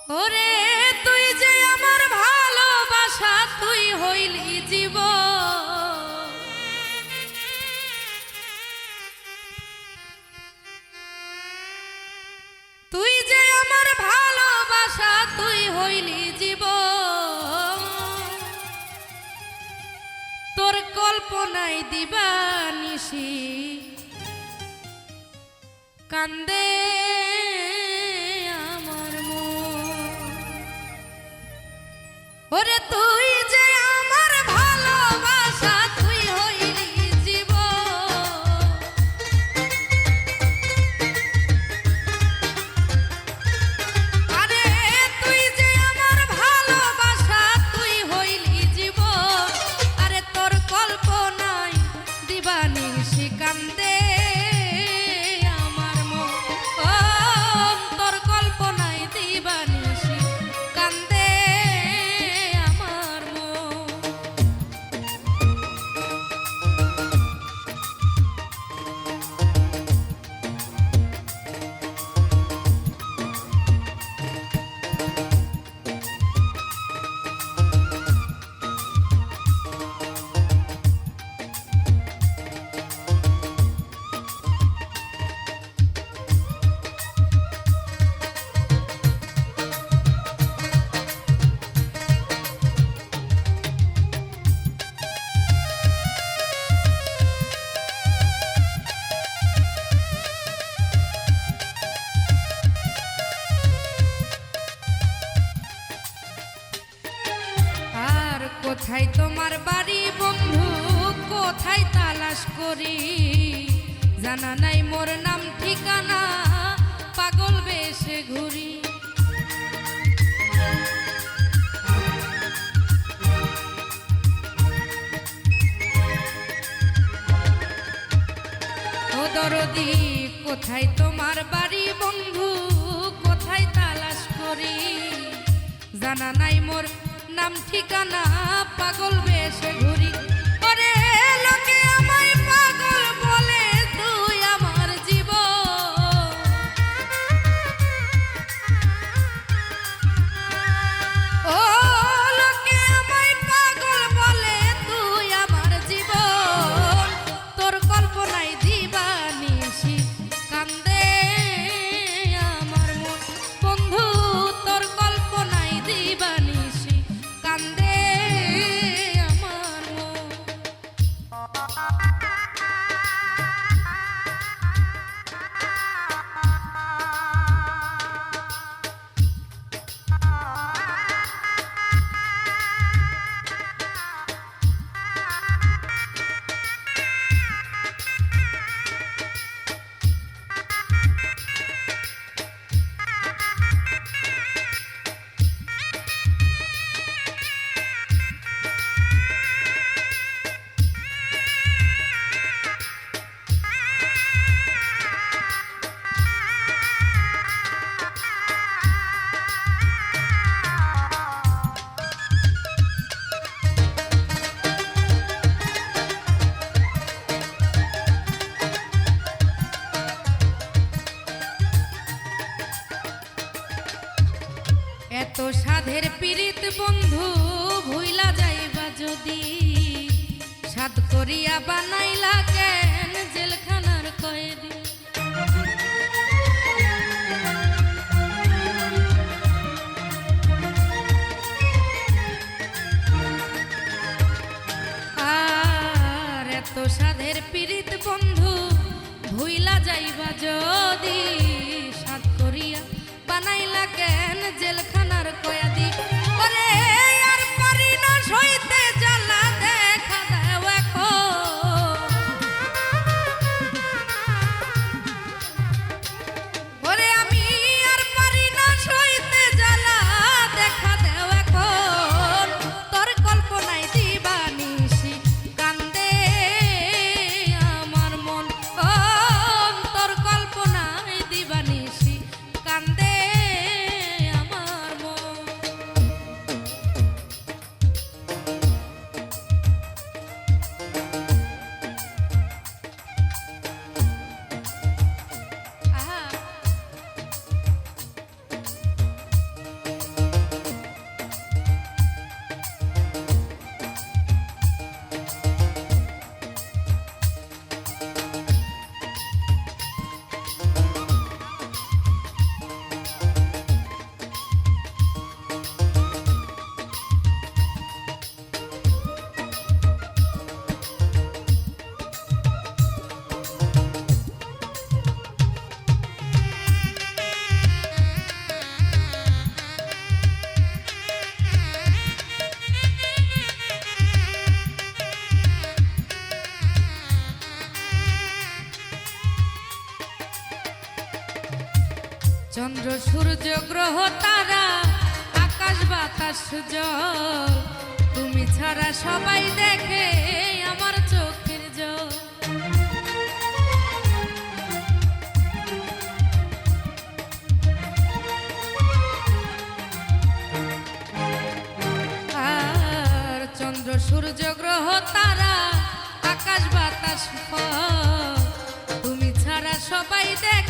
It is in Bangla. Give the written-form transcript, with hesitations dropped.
ওরে তুই যে আমার ভালোবাসা, তুই হইলি জীবন। তুই যে আমার ভালোবাসা, তুই হইলি জীবন। তোর কল্পনায় দিবানিশি কান্দে আমার মন। ওরে তুই যে আমার ভালোবাসা, তুই হইলি জীবন। আরে তুই যে আমার ভালোবাসা, তুই হইলি জীবন। আরে তোর কল্পনায় দিবানিশি কান্দে আমার মন। ও তোর কল্পনায় দিবানিশি কান্দে আমার মন। কোথায় তোমার বাড়ি বন্ধু, কোথায় তালাশ করি? জানা নাই মোর নাম ঠিকানা, পাগল বেশে ঘুরি। ও দরদি কোথায় তোমার বাড়ি বন্ধু, কোথায় তালাশ করি? জানা নাই মোর নাম ঠিকানা, পাগল বেশে ঘুরি। ওরে লোকে আমায় পাগল বলে, তুই আমার জীবন। ও লোকে আমায় পাগল বলে, তুই আমার জীবন। তোর কল্পনায় দিবানিশি কান্দে আমার মন। বন্ধু তোর কল্পনায় দিবানিশি কান্দে আমার মন। এত সাধের পীড়িত বন্ধু ভুইলা যাইবা যদি, সাধ করিয়া বানাইলা কেন জেলখানার কয়েদি? আর এত সাধের পীড়িত বন্ধু ভুইলা যাইবা যদি, সাধ করিয়া বানাইলা কেন জেলখানার কয়েদি? ওরে আর পারি না সইতে জ্বালা, দেখা দাও এখন। ওরে আমি আর পারি না সইতে জ্বালা, দেখা দাও এখন। তোর কল্পনায় দিবানিশি কান্দে আমার মন। ও তোর কল্পনায় দিবানিশি কান্দে আমার মন। চন্দ্র সূর্য গ্রহ তারা আকাশ বাতাস জল তুমি ছাড়া সবাই দেখে আমার চোখের জল। আর চন্দ্র সূর্য গ্রহ তারা আকাশ বাতাস ফল তুমি ছাড়া সবাই দেখে